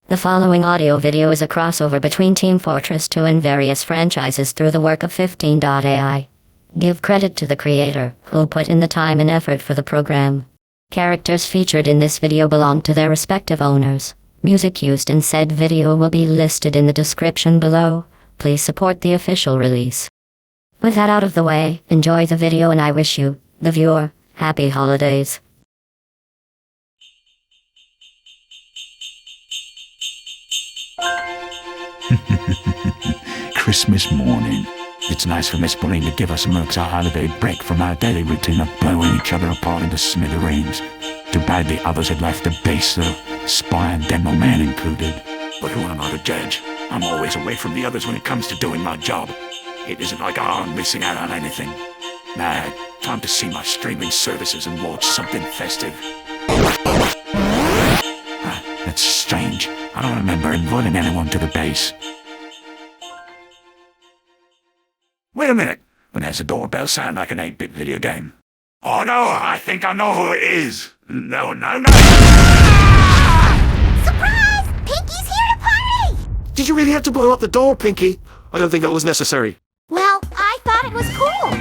The following audio video is a crossover between Team Fortress 2 and various franchises through the work of 15.AI. Give credit to the creator, who put in the time and effort for the program. Characters featured in this video belong to their respective owners. Music used in said video will be listed in the description below. Please support the official release. With that out of the way, enjoy the video and I wish you, the viewer, happy holidays. Christmas morning. It's nice for Miss Pauline to give us Mercs a holiday break from our daily routine of blowing each other apart into smithereens. Too bad the others had left the base though, Spy and Demo Man included. But who am I to judge? I'm always away from the others when it comes to doing my job. It isn't like I'm missing out on anything. Nah, time to see my streaming services and watch something festive. That's strange. I don't remember inviting anyone to the base. Wait a minute. When there's a doorbell sound like an 8-bit video game. Oh no, I think I know who it is. No. Surprise! Pinky's here to party! Did you really have to blow up the door, Pinky? I don't think that was necessary. Well, I thought it was cool.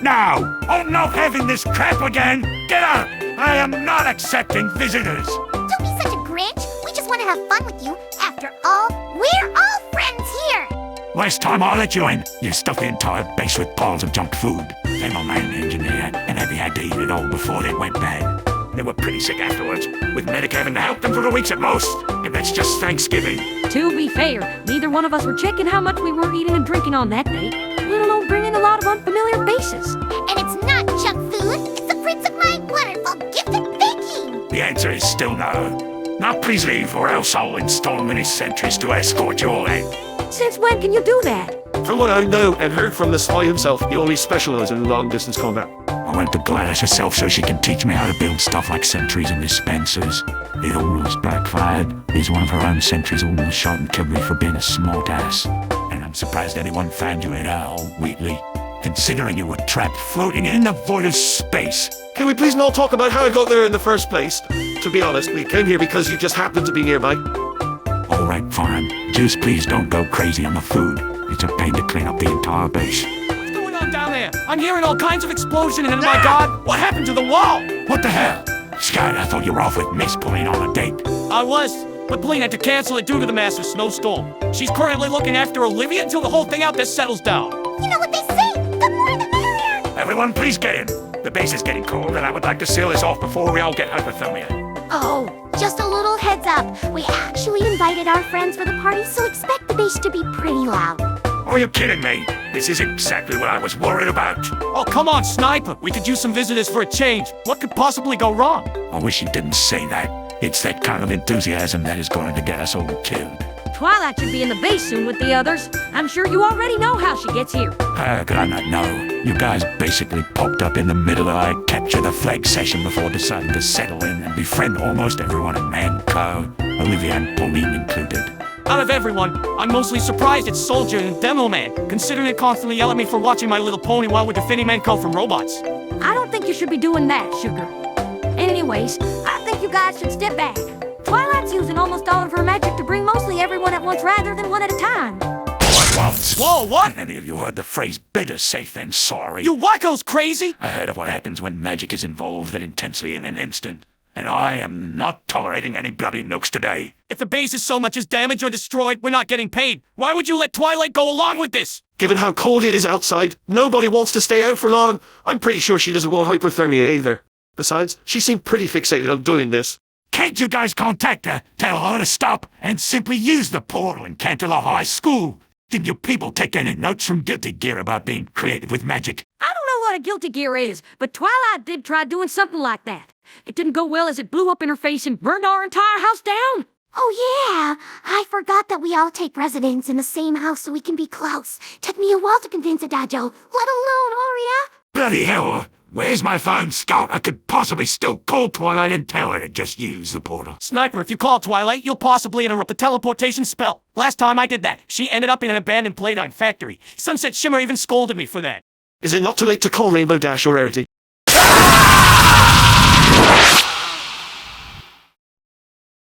No! Oh no, having this crap again! Get out! I am not accepting visitors! Don't be such a Grinch. We just want to have fun with you. After all, we're all friends here. Last time I let you in, you stuffed the entire base with piles of junk food. Demo Man, engineer, and Abby had to eat it all before they went bad. They were pretty sick afterwards, with Medic having to help them for the weeks at most. And that's just Thanksgiving. To be fair, neither one of us were checking how much we were eating and drinking on that day, let alone bringing a lot of unfamiliar bases. And it's not junk food. It's the fruits of my wonderful gifted baking. The answer is still no. Now please leave, or else I'll install many sentries to escort you all in. Since when can you do that? From what I know and heard from the Spy himself, he only specializes in long-distance combat. I went to Gladys herself so she can teach me how to build stuff like sentries and dispensers. It almost backfired. He's one of her own sentries almost shot and killed me for being a smart ass. And I'm surprised anyone found you at all, Wheatley, considering you were trapped floating in the void of space. Can we please not talk about how I got there in the first place? To be honest, we came here because you just happened to be nearby. Alright, fine. Just please don't go crazy on the food. It's a pain to clean up the entire base. What's going on down there? I'm hearing all kinds of explosion and my god, what happened to the wall? What the hell? Scott, I thought you were off with Miss Pauline on a date. I was, but Pauline had to cancel it due to the massive snowstorm. She's currently looking after Olivia until the whole thing out there settles down. You know what they say, the more the merrier. Everyone, please get in. The base is getting cold and I would like to seal this off before we all get hypothermia. Oh, just a little heads up. We actually invited our friends for the party, so expect the bass to be pretty loud. Are you kidding me? This is exactly what I was worried about. Oh, come on, Sniper. We could use some visitors for a change. What could possibly go wrong? I wish you didn't say that. It's that kind of enthusiasm that is going to get us all killed. Twilight should be in the base soon with the others. I'm sure you already know how she gets here. How could I not know? You guys basically popped up in the middle of our capture the flag session before deciding to settle in and befriend almost everyone at Manco, Olivia and Pauline included. Out of everyone, I'm mostly surprised it's Soldier and Demo Man, considering they constantly yell at me for watching My Little Pony while we're defending Manco from robots. I don't think you should be doing that, Sugar. Anyways, I think you guys should step back. Twilight's using almost all of her magic to bring mostly everyone at once rather than one at a time. Whoa, what? Any of you heard the phrase better safe than sorry? You wackos crazy? I heard of what happens when magic is involved that intensely in an instant. And I am not tolerating any bloody nukes today. If the base is so much as damaged or destroyed, we're not getting paid. Why would you let Twilight go along with this? Given how cold it is outside, nobody wants to stay out for long. I'm pretty sure she doesn't want hypothermia either. Besides, she seemed pretty fixated on doing this. Can't you guys contact her, tell her to stop, and simply use the portal in Cantala High School? Did you people take any notes from Guilty Gear about being creative with magic? I don't know what a guilty gear is, but Twilight did try doing something like that. It didn't go well as it blew up in her face and burned our entire house down. Oh yeah, I forgot that we all take residence in the same house so we can be close. Took me a while to convince Adagio, let alone Aria. Bloody hell! Where's my phone, Scout? I could possibly still call Twilight and tell her to just use the portal. Sniper, if you call Twilight, you'll possibly interrupt the teleportation spell. Last time I did that, she ended up in an abandoned Playtime factory. Sunset Shimmer even scolded me for that. Is it not too late to call Rainbow Dash or Rarity?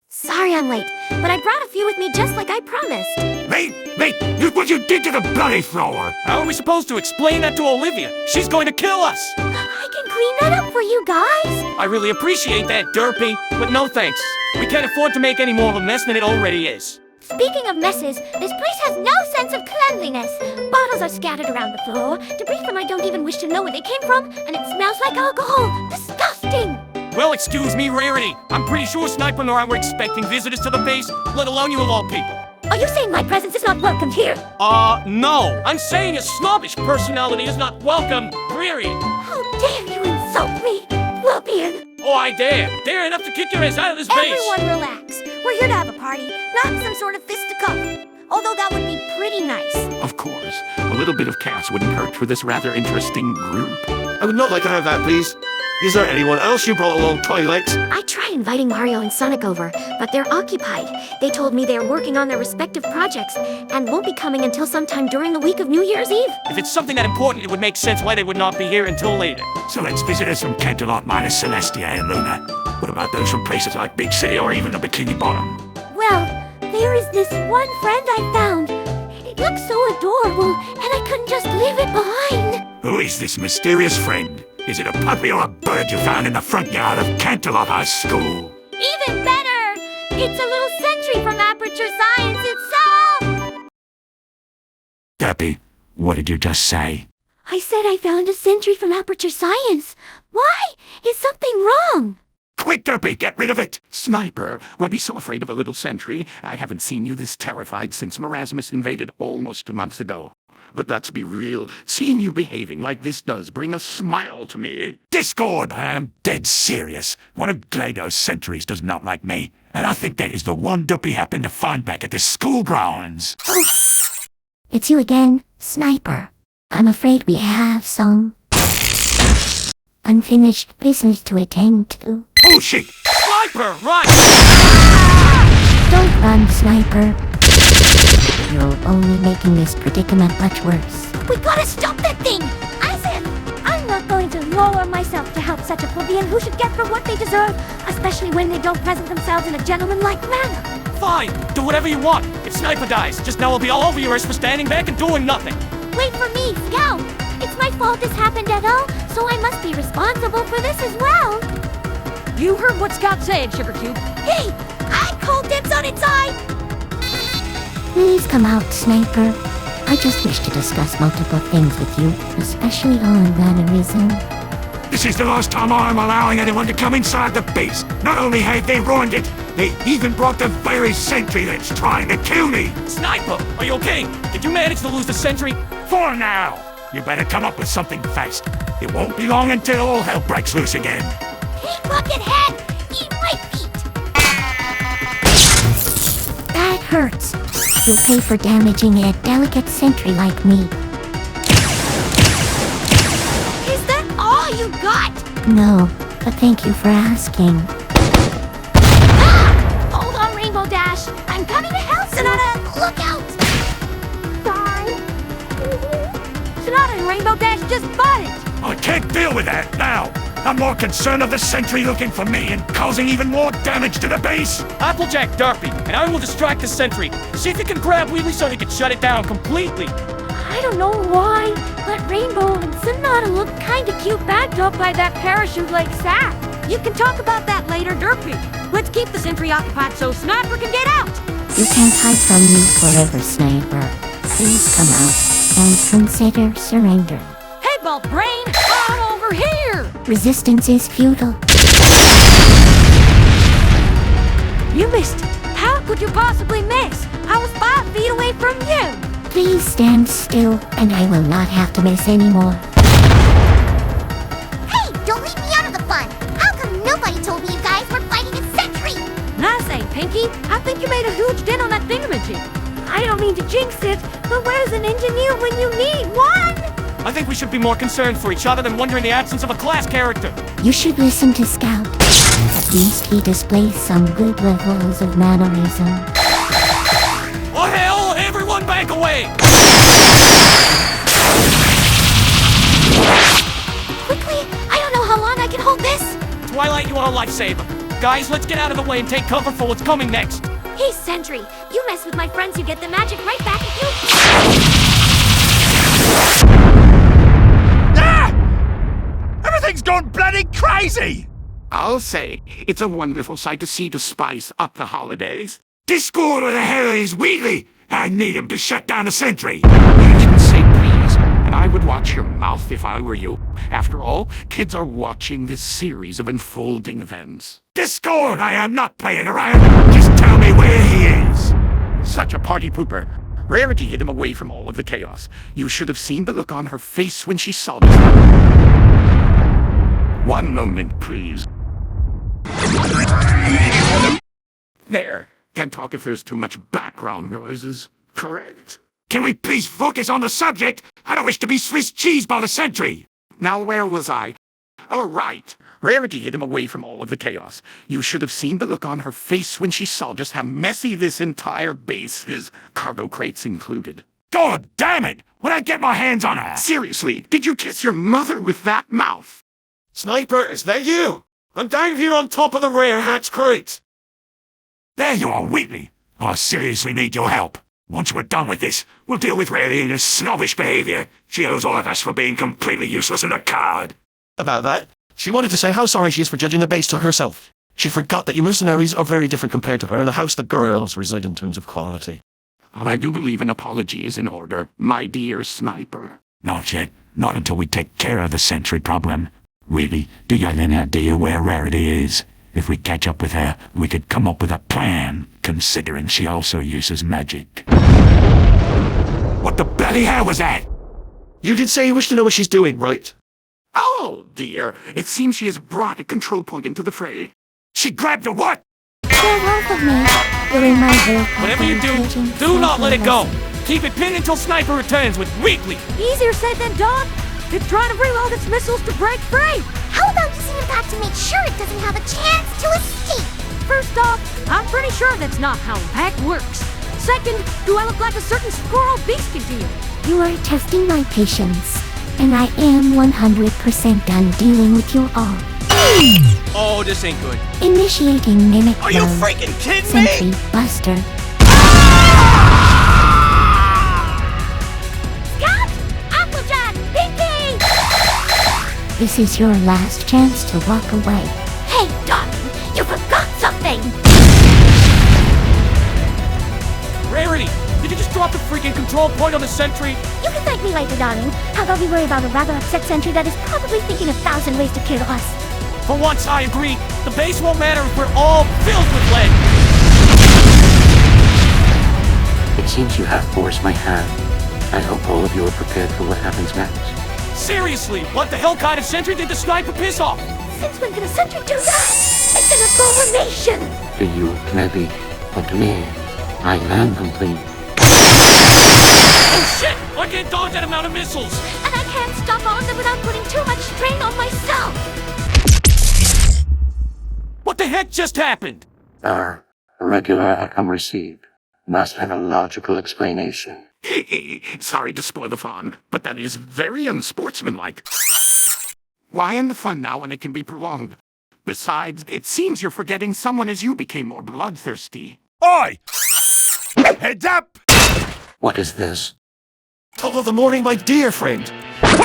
Sorry sorry I'm late, but I brought a few with me just like I promised. Mate, look what you did to the bloody floor. How are we supposed to explain that to Olivia? She's going to kill us. I can clean that up for you guys. I really appreciate that, Derpy, but no thanks. We can't afford to make any more of a mess than it already is. Speaking of messes, this place has no sense of cleanliness. Bottles are scattered around the floor, debris from I don't even wish to know where they came from, and it smells like alcohol. Disgusting! Well, excuse me, Rarity. I'm pretty sure Sniper and I were expecting visitors to the base, let alone you of all people. Are you saying my presence is not welcomed here? No. I'm saying a snobbish personality is not welcome, period. How dare you insult me, Floppian? Oh, I dare. Dare enough to kick your ass out of this base. Everyone relax. We're here to have a party, not some sort of fisticuff. Although that would be pretty nice. Of course, a little bit of chaos wouldn't hurt for this rather interesting group. I would not like to have that, please. Is there anyone else you brought along, toilets? I tried inviting Mario and Sonic over, but they're occupied. They told me they're working on their respective projects and won't be coming until sometime during the week of New Year's Eve. If it's something that important, it would make sense why they would not be here until later. So let's visitors from Canterlot minus Celestia and Luna. What about those from places like Big City or even the Bikini Bottom? Well, there is this one friend I found. It looks so adorable, and I couldn't just leave it behind. Who is this mysterious friend? Is it a puppy or a bird you found in the front yard of Canterlot High School? Even better! It's a little sentry from Aperture Science itself! Derpy, what did you just say? I said I found a sentry from Aperture Science. Why? Is something wrong? Quick, Derpy, get rid of it! Sniper, why be so afraid of a little sentry? I haven't seen you this terrified since Merasmus invaded almost 2 months ago. But let's be real, seeing you behaving like this does bring a smile to me. Discord! I'm dead serious. One of Glado's sentries does not like me, and I think that is the one Derpy happened to find back at the school grounds. Oh, it's you again, Sniper. I'm afraid we have some unfinished business to attend to. Oh shit! Sniper, run! Don't run, Sniper. You're only making this predicament much worse. We gotta stop that thing! I said, I'm not going to lower myself to help such a plebeian who should get for what they deserve, especially when they don't present themselves in a gentlemanlike manner. Fine, do whatever you want. If Sniper dies, just know I'll be all over your ass for standing back and doing nothing. Wait for me, Scout! It's my fault this happened at all, so I must be responsible for this as well. You heard what Scout said, Sugar Cube. Hey! I called dibs on its eye! Please come out, Sniper. I just wish to discuss multiple things with you, especially on mannerism. This is the last time I'm allowing anyone to come inside the base. Not only have they ruined it, they even brought the very sentry that's trying to kill me. Sniper, are you okay? Did you manage to lose the sentry? For now. You better come up with something fast. It won't be long until all hell breaks loose again. Hey, Buckethead! Eat my feet! That hurts. You'll pay for damaging a delicate sentry like me. Is that all you got? No, but thank you for asking. Ah! Hold on, Rainbow Dash. I'm coming to help, Sonata. Look out! Sorry. Sonata and Rainbow Dash just bought it. I can't deal with that now. I'm more concerned of the sentry looking for me and causing even more damage to the base. Applejack Derpy, and I will distract the sentry. See if you can grab Wheelie so he can shut it down completely. I don't know why, but Rainbow and Sonata look kinda cute backed up by that parachute-like sack. You can talk about that later, Derpy. Let's keep the sentry occupied so Sniper can get out. You can't hide from me forever, Sniper. Please come out and consider surrender. Hey, Ball Brain, I'm over here. Resistance is futile. You missed. How could you possibly miss? I was 5 feet away from you. Please stand still, and I will not have to miss anymore. Hey, don't leave me out of the fun. How come nobody told me you guys were fighting a sentry? Nice, ain't Pinky? I think you made a huge dent on that thingamajig. I don't mean to jinx it, but where's an engineer when you need one? I think we should be more concerned for each other than wondering the absence of a class character. You should listen to Scout. At least he displays some good levels of mannerism. Oh hell, everyone back away! Quickly, I don't know how long I can hold this. Twilight, you are a lifesaver. guys, let's get out of the way and take cover for what's coming next. Hey, Sentry, you mess with my friends, you get the magic right back at you. Ah! Everything's gone bloody crazy! I'll say, it's a wonderful sight to see to spice up the holidays. Discord where the hell is Wheatley? I need him to shut down the sentry. You didn't say please, and I would watch your mouth if I were you. After all, kids are watching this series of unfolding events. Discord, I am not playing around. Just tell me where he is. Such a party pooper. Rarity hid him away from all of the chaos. You should have seen the look on her face when she saw this. One moment, please. There. Can't talk if there's too much background noises. Correct. Can we please focus on the subject? I don't wish to be Swiss cheese by the sentry. Now where was I? Oh, right. Rarity hid him away from all of the chaos. You should have seen the look on her face when she saw just how messy this entire base is, cargo crates included. God damn it! When I get my hands on her! Seriously, did you kiss your mother with that mouth? Sniper, is that you? I'm down here on top of the rare hatch crate. There you are, Wheatley. I seriously need your help. Once we're done with this, we'll deal with Rarity and her snobbish behavior. She owes all of us for being completely useless and a coward. About that, she wanted to say how sorry she is for judging the base to herself. She forgot that you mercenaries are very different compared to her and the house the girls reside in terms of quality. I do believe an apology is in order, my dear sniper. Not yet. Not until we take care of the sentry problem. Really, do you have any idea where Rarity is? If we catch up with her, we could come up with a plan, considering she also uses magic. What the bloody hell was that? You did say you wish to know what she's doing, right? Oh, dear. It seems she has brought a control point into the fray. She grabbed a what? Get off of me. You're in my way. Whatever you do not let it go. Keep it pinned until Sniper returns with Wheatley. Easier said than done. It's trying to reload its missiles to break free. How about using impact to make sure it doesn't have a chance to escape? First off, I'm pretty sure that's not how impact works. Second, do I look like a certain squirrel beastie to you? You are testing my patience, and I am 100% done dealing with you all. Oh, this ain't good. Initiating mimic Are you mode. freaking kidding Sentry me? Buster. Scout! Applejack! Pinky! This is your last chance to walk away. Hey, darling, you forgot something! Rarity, did you just drop the freaking control point on the sentry? You can thank me later, darling. How about we worry about a rather upset sentry that is probably thinking 1,000 ways to kill us? For once, I agree. The base won't matter if we're all filled with lead. It seems you have forced my hand. I hope all of you are prepared for what happens next. Seriously, what the hell kind of sentry did the sniper piss off? Since when can a sentry do that? It's an abomination! To you, maybe, but to me, I am complete. Oh shit! I can't dodge that amount of missiles! And I can't stop all of them without putting too much strain on myself! What the heck just happened? Our regular outcome received must have a logical explanation. Sorry to spoil the fun, but that is very unsportsmanlike. Why end the fun now when it can be prolonged? Besides, it seems you're forgetting someone as you became more bloodthirsty. Oi! Heads up! What is this? Top of the morning, my dear friend. What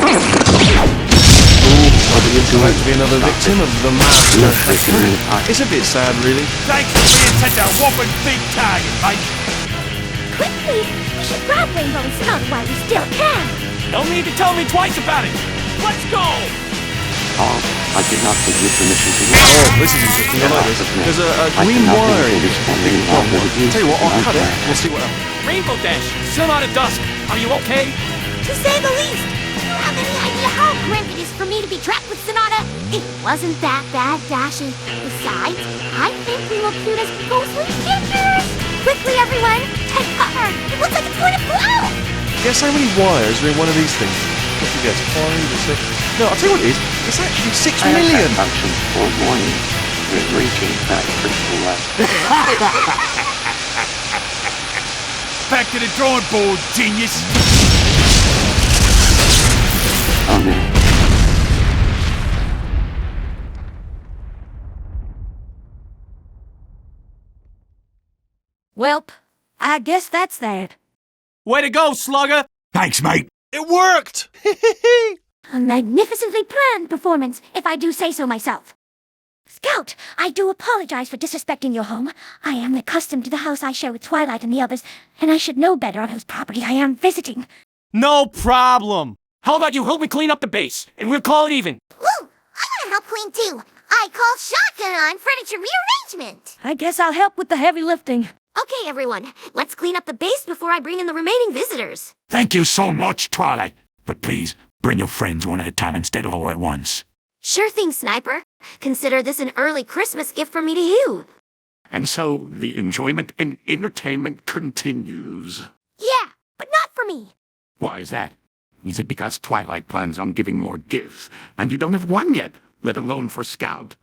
are you doing? Like to be another victim of the master. You're breaking me apart. It's a bit sad, really. Thanks for being such a whopping big target, mate. Quickly! We should grab Rainbow and Scout while we still can! No need to tell me twice about it! Let's go! Oh, I did not give you permission to use Oh, this is interesting. I like this. There's a green wire in it. Tell you what, I'll cut it. We'll see what happens. Rainbow Dash, still out at dusk. Are you okay? To say the least! Do you have any idea how grim it is for me to be trapped with Sonata? It wasn't that bad, Dashy. Besides, I think we look cute as ghostly figures! Quickly, everyone! Take cover! It looks like it's going to blow! Guess how many wires are in one of these things? What do you guess? 5 or 6? No, I'll tell you what it is. It's actually 6 million! Function for warning. We're reaching that critical level. Back to the drawing board, genius. Oh, man. Welp, I guess that's that. Way to go, Slugger! Thanks, mate. It worked! A magnificently planned performance, if I do say so myself. Scout, I do apologize for disrespecting your home. I am accustomed to the house I share with Twilight and the others, and I should know better on whose property I am visiting. No problem! How about you help me clean up the base, and we'll call it even? Woo! I want to help clean too. I call shotgun on furniture rearrangement. I guess I'll help with the heavy lifting. Okay, everyone, let's clean up the base before I bring in the remaining visitors. Thank you so much, Twilight. But please, bring your friends one at a time instead of all at once. Sure thing, Sniper. Consider this an early Christmas gift from me to you. And so the enjoyment and entertainment continues. Yeah, but not for me. Why is that? Is it because Twilight plans on giving more gifts, and you don't have one yet, let alone for Scout?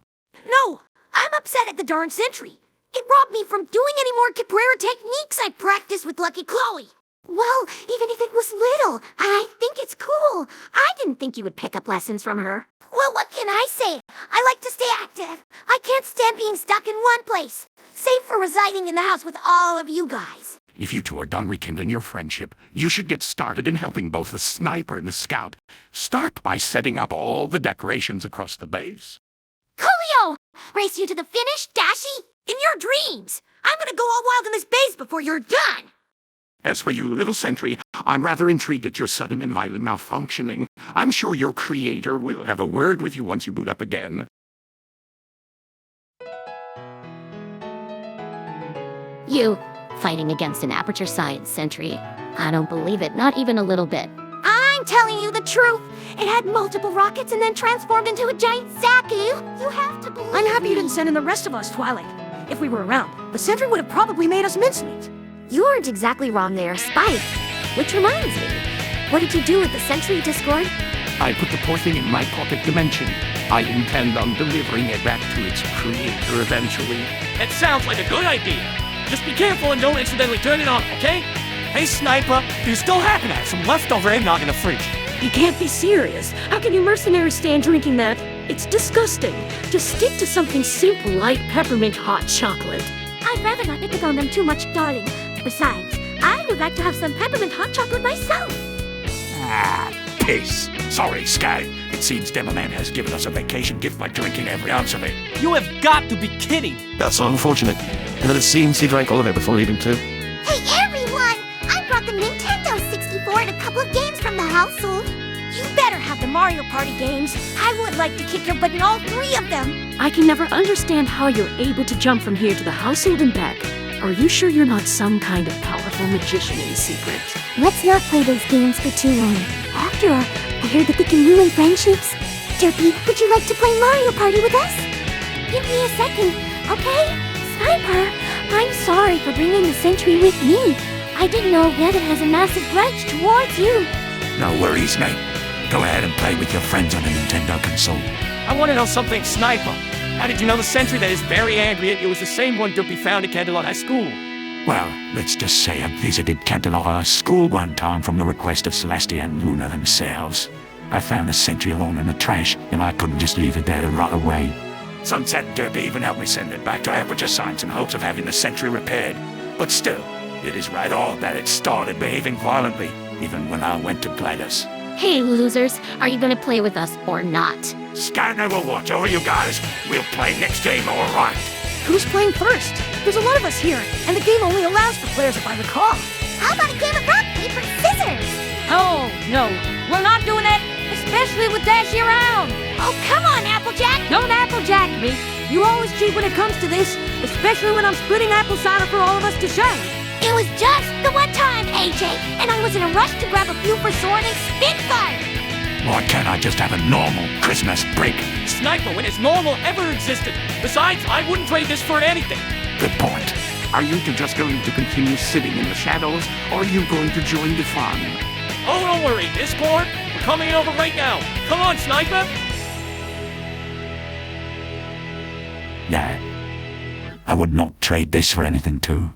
No, I'm upset at the darn sentry. It robbed me from doing any more capoeira techniques I practiced with Lucky Chloe. Well, even if it was little, I think it's cool. I didn't think you would pick up lessons from her. Well, what can I say? I like to stay active. I can't stand being stuck in one place, save for residing in the house with all of you guys. If you two are done rekindling your friendship, you should get started in helping both the Sniper and the Scout. Start by setting up all the decorations across the base. Coolio! Race you to the finish, Dashy? In your dreams! I'm gonna go all wild in this base before you're done! As for you, little sentry, I'm rather intrigued at your sudden and violent malfunctioning. I'm sure your creator will have a word with you once you boot up again. You, fighting against an aperture science sentry. I don't believe it, not even a little bit. I'm telling you the truth! It had multiple rockets and then transformed into a giant sack. You have to believe I'm happy you me. didn't send in the rest of us, Twilight. If we were around, the sentry would have probably made us mincemeat. You aren't exactly wrong there, Spike. Which reminds me, what did you do with the Sentry Discord? I put the poor thing in my pocket dimension. I intend on delivering it back to its creator eventually. That sounds like a good idea. Just be careful and don't accidentally turn it on, okay? Hey, Sniper, do you still happen to have some leftover eggnog in the fridge? You can't be serious. How can you mercenaries stand drinking that? It's disgusting. Just stick to something simple like peppermint hot chocolate. I'd rather not nitpick on them too much, darling. Besides, I would like to have some peppermint hot chocolate myself. Ah, piss. Sorry, Sky. It seems Demoman has given us a vacation gift by drinking every ounce of it. You have got to be kidding! That's unfortunate. And then it seems he drank all of it before leaving too. Hey, everyone! I brought the Nintendo 64 and a couple of games from the household. You better have the Mario Party games. I would like to kick your butt in all three of them. I can never understand how you're able to jump from here to the household and back. Are you sure you're not some kind of powerful magician in secret? Let's not play those games for too long. After all, I heard that they can ruin friendships. Derpy, would you like to play Mario Party with us? Give me a second, okay? Sniper, I'm sorry for bringing the sentry with me. I didn't know Reddit has a massive grudge towards you. No worries, mate. Go ahead and play with your friends on the Nintendo console. I want to know something, Sniper. How did you know the sentry that is very angry at you was the same one Duppy found at Candelot High School? Well, let's just say I visited Candelot High School one time from the request of Celestia and Luna themselves. I found the sentry alone in the trash, and I couldn't just leave it there to rot away. Sunset and Derpy even helped me send it back to Aperture Science in hopes of having the sentry repaired. But still, it is right off that it started behaving violently, even when I went to Gladys. Hey, losers, are you gonna play with us or not? Skynet will watch over you guys. We'll play next game, all right. Who's playing first? There's a lot of us here, and the game only allows for players if I recall. How about a game of rock, paper, scissors? Oh, no. We're not doing that, especially with Dashy around. Oh, come on, Applejack! Don't Applejack me. You always cheat when it comes to this, especially when I'm splitting apple cider for all of us to share. It was just the one time, AJ, and I was in a rush to grab a few for Sword and Spitfire. Why can't I just have a normal Christmas break? Sniper, when has normal ever existed? Besides, I wouldn't trade this for anything. Good point. Are you two just going to continue sitting in the shadows, or are you going to join the fun? Oh, don't worry, Discord, we're coming over right now. Come on, Sniper! Nah. I would not trade this for anything too.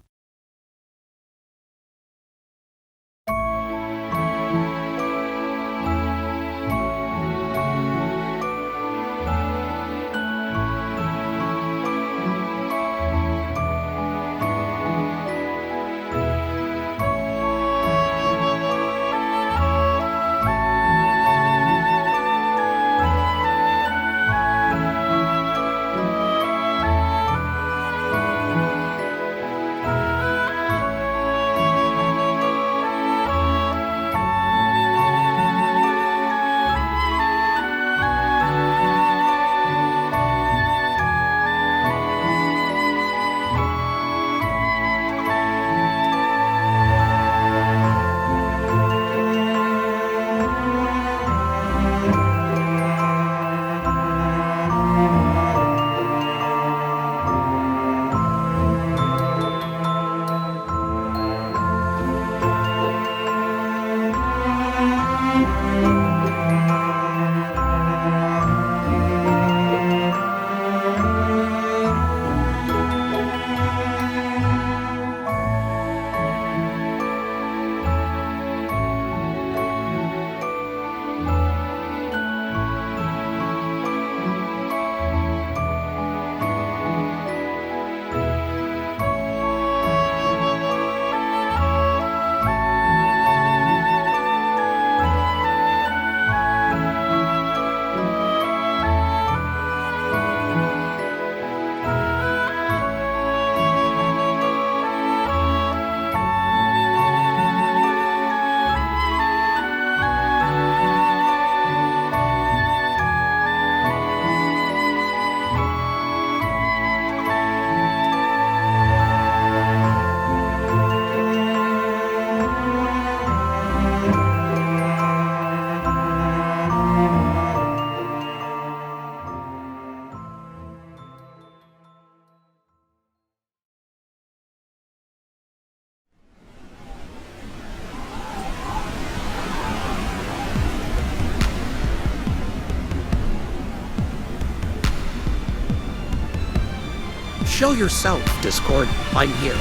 Show yourself, Discord. I'm here.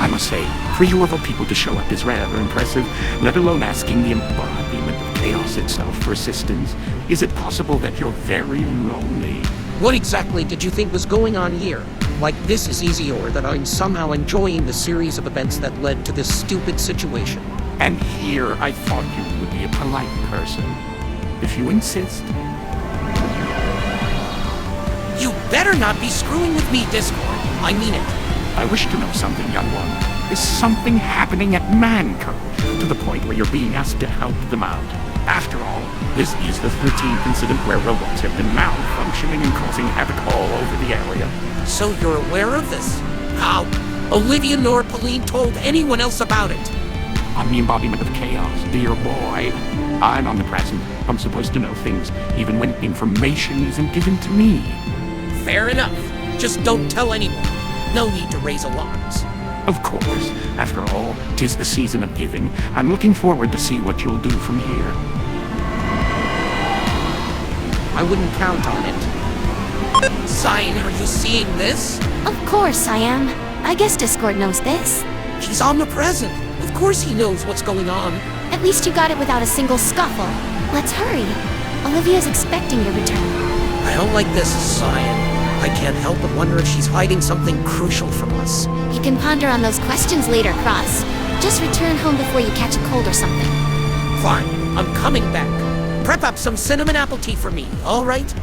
I must say, for you of all people to show up is rather impressive, let alone asking the embodiment of chaos itself for assistance. Is it possible that you're very lonely? What exactly did you think was going on here? Like this is easy, or that I'm somehow enjoying the series of events that led to this stupid situation? And here I thought you would be a polite person. If you insist. You better not be screwing with me, Discord. I mean it. I wish to know something, young one. Is something happening at Manco to the point where you're being asked to help them out? After all, this is the 13th incident where robots have been malfunctioning and causing havoc all over the area. So you're aware of this? How? Olivia nor Pauline told anyone else about it? I'm the embodiment of chaos, dear boy. I'm omnipresent. I'm supposed to know things, even when information isn't given to me. Fair enough. Just don't tell anyone. No need to raise alarms. Of course. After all, 'tis the season of giving. I'm looking forward to see what you'll do from here. I wouldn't count on it. Cyan, are you seeing this? Of course I am. I guess Discord knows this. He's omnipresent. Of course he knows what's going on. At least you got it without a single scuffle. Let's hurry. Olivia's expecting your return. I don't like this, Cyan. I can't help but wonder if she's hiding something crucial from us. You can ponder on those questions later, Cross. Just return home before you catch a cold or something. Fine, I'm coming back. Prep up some cinnamon apple tea for me, alright?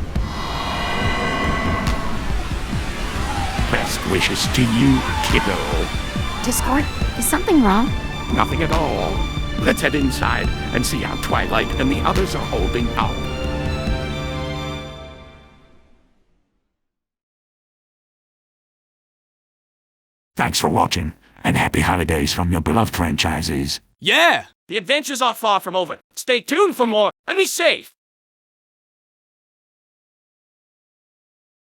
Best wishes to you, kiddo. Discord, is something wrong? Nothing at all. Let's head inside and see how Twilight and the others are holding up. Thanks for watching, and happy holidays from your beloved franchises. Yeah! The adventures are far from over. Stay tuned for more, and be safe!